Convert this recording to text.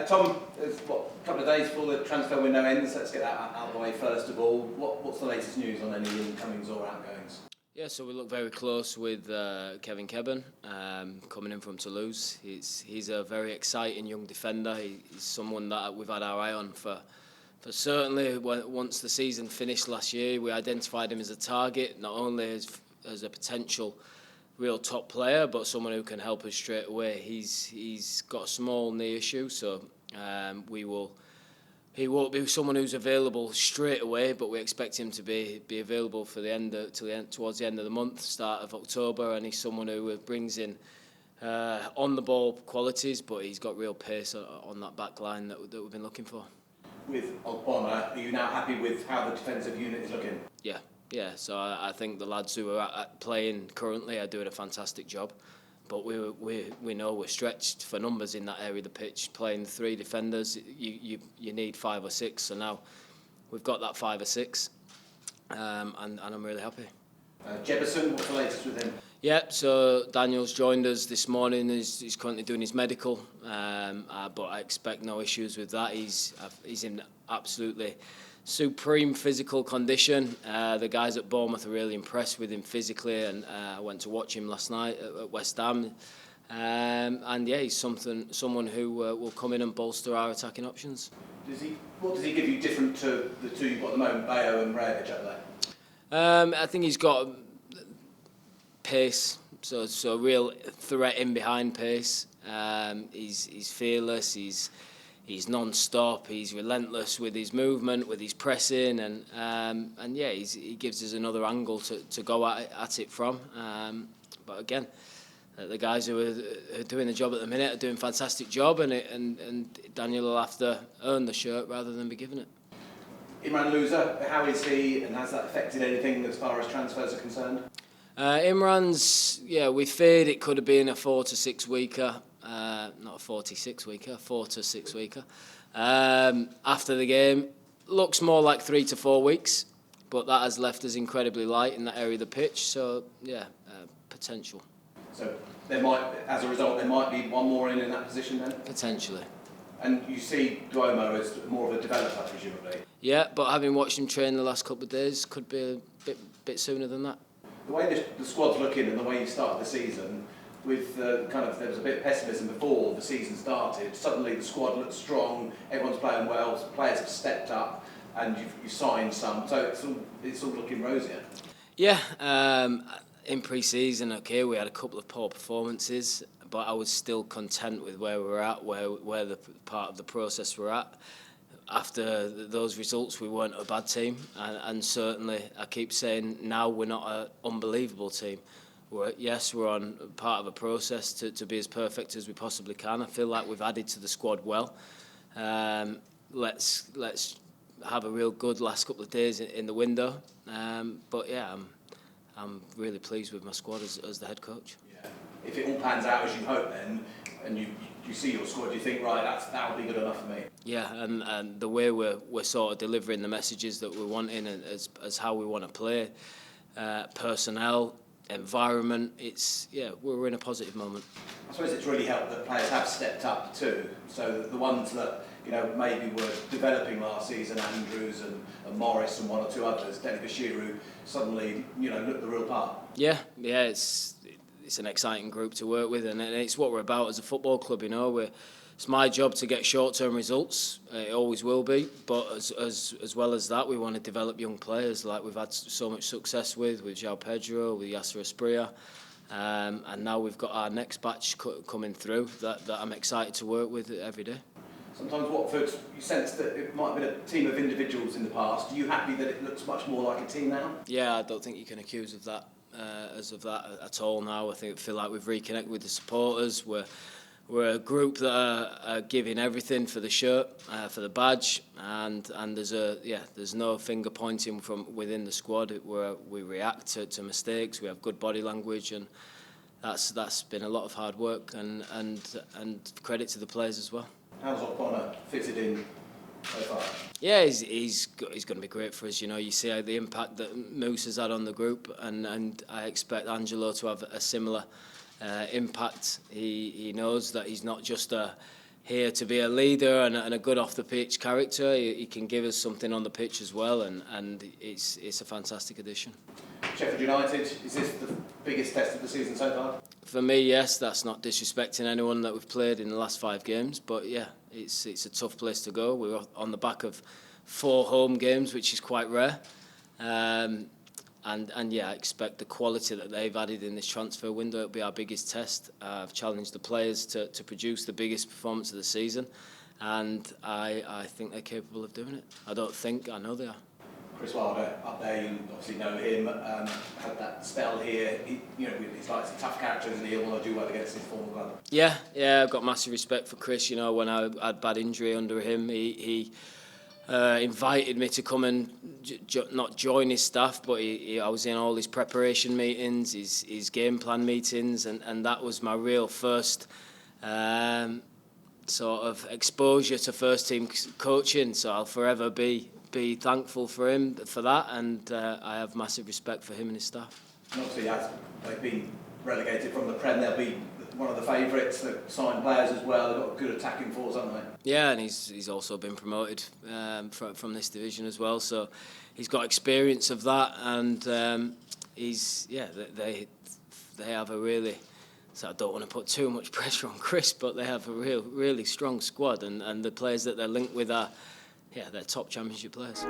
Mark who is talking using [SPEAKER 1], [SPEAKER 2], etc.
[SPEAKER 1] Tom, there's a couple of days before the transfer window ends. Let's get that out of the way first of all. What's the latest news on any incomings or outgoings?
[SPEAKER 2] Yeah, so we look very close with Kevin Kebben coming in from Toulouse. He's a very exciting young defender. He's someone that we've had our eye on for certainly once the season finished last year. We identified him as a target, not only as a potential real top player, but someone who can help us straight away. He's got a small knee issue, so he won't be someone who's available straight away, but we expect him to be available for towards the end of the month, start of October, and he's someone who brings in on the ball qualities, but he's got real pace on that back line that we've been looking for.
[SPEAKER 1] With Ogbonna, are you now happy with how the defensive unit is looking?
[SPEAKER 2] Yeah. So I think the lads who are playing currently are doing a fantastic job. But we know we're stretched for numbers in that area of the pitch. Playing 3 defenders, you need 5 or 6. So now we've got that 5 or 6, and I'm really happy.
[SPEAKER 1] Jefferson, what's the latest with him?
[SPEAKER 2] Yeah, so Daniel's joined us this morning. He's currently doing his medical, but I expect no issues with that. He's in absolutely supreme physical condition. The guys at Bournemouth are really impressed with him physically, and I went to watch him last night at West Ham. And yeah, he's someone who will come in and bolster our attacking options.
[SPEAKER 1] What does he give you different to the 2 you've got at the moment, Bayo and Brajovic up there?
[SPEAKER 2] I think he's got pace, so real threat in behind pace. He's fearless. He's non-stop. He's relentless with his movement, with his pressing, and yeah, he gives us another angle to go at it from. But again, the guys who are doing the job at the minute are doing a fantastic job, and Daniel will have to earn the shirt rather than be given it.
[SPEAKER 1] Imran Louza, how is he, and has that affected anything as far as transfers are concerned?
[SPEAKER 2] Imran's, we feared it could have been a 4 to 6 weeker. Not a 46 weeker, 4 to 6 weeker. After the game, looks more like 3 to 4 weeks, but that has left us incredibly light in that area of the pitch. So potential.
[SPEAKER 1] So as a result, there might be one more in that position then.
[SPEAKER 2] Potentially.
[SPEAKER 1] And you see Duomo as more of a developer, presumably.
[SPEAKER 2] Yeah, but having watched him train the last couple of days, could be a bit sooner than that.
[SPEAKER 1] The way the squad's looking and the way you started the season, with there was a bit of pessimism before the season started. Suddenly the squad looks strong, everyone's playing well, players have stepped up, and you've signed some, so it's all looking rosier.
[SPEAKER 2] Yeah, in pre-season, we had a couple of poor performances, but I was still content with where we're at, where the part of the process we're at. After those results, we weren't a bad team, and certainly I keep saying now we're not an unbelievable team. We're on part of a process to be as perfect as we possibly can. I feel like we've added to the squad well. Let's have a real good last couple of days in the window. But yeah, I'm really pleased with my squad as the head coach.
[SPEAKER 1] Yeah. If it all pans out as you hope, then, and you see your squad, you think, right, that'll be good enough for me.
[SPEAKER 2] Yeah, and the way we're sort of delivering the messages that we're wanting as how we want to play, personnel, environment, we're in a positive moment.
[SPEAKER 1] I suppose it's really helped that players have stepped up too. So the ones that maybe were developing last season, Andrews and Morris and 1 or 2 others, Denny Bashiru, suddenly look the real part. Yeah,
[SPEAKER 2] it's an exciting group to work with, and it's what we're about as a football club. It's my job to get short-term results. It always will be. But as well as that, we want to develop young players like we've had so much success with João Pedro, with Yasser Asprilla. And now we've got our next batch coming through that I'm excited to work with every day.
[SPEAKER 1] Sometimes Watford, you sense that it might have been a team of individuals in the past. Are you happy that it looks much more like a team now?
[SPEAKER 2] Yeah, I don't think you can accuse of that at all now. I feel like we've reconnected with the supporters. We're a group that are giving everything for the shirt, for the badge, and there's no finger pointing from within the squad. We react to mistakes. We have good body language, and that's been a lot of hard work and credit to the players as well.
[SPEAKER 1] How's Ogbonna fitted in so far?
[SPEAKER 2] Yeah, he's going to be great for us. You see the impact that Moussa's had on the group, and I expect Angelo to have a similar impact. He knows that he's not just a here to be a leader and a good off the pitch character. He can give us something on the pitch as well, and it's a fantastic addition.
[SPEAKER 1] Sheffield United, is this the biggest test of the season so far?
[SPEAKER 2] For me, yes. That's not disrespecting anyone that we've played in the last 5 games, but yeah, it's a tough place to go. We're on the back of 4 home games, which is quite rare. And yeah, I expect the quality that they've added in this transfer window will be our biggest test. I've challenged the players to produce the biggest performance of the season, and I think they're capable of doing it. I know they are.
[SPEAKER 1] Chris Wilder up there, you obviously know him, had that spell here. He's like a tough character, isn't he? He'll want to do well against his former club.
[SPEAKER 2] Yeah, I've got massive respect for Chris. You know, when I had bad injury under him, he invited me to come and not join his staff, but I was in all his preparation meetings, his game plan meetings, and that was my real first sort of exposure to first team coaching. So I'll forever be thankful for him for that, and I have massive respect for him and his staff.
[SPEAKER 1] And obviously, as they've been relegated from the Prem, they'll be one of the favourites. They've signed players as well. They've got good attacking force, haven't they? Yeah,
[SPEAKER 2] and he's also been promoted from this division as well. So he's got experience of that, and they have a really. So I don't want to put too much pressure on Chris, but they have a really strong squad, and the players that they're linked with are they're top Championship players.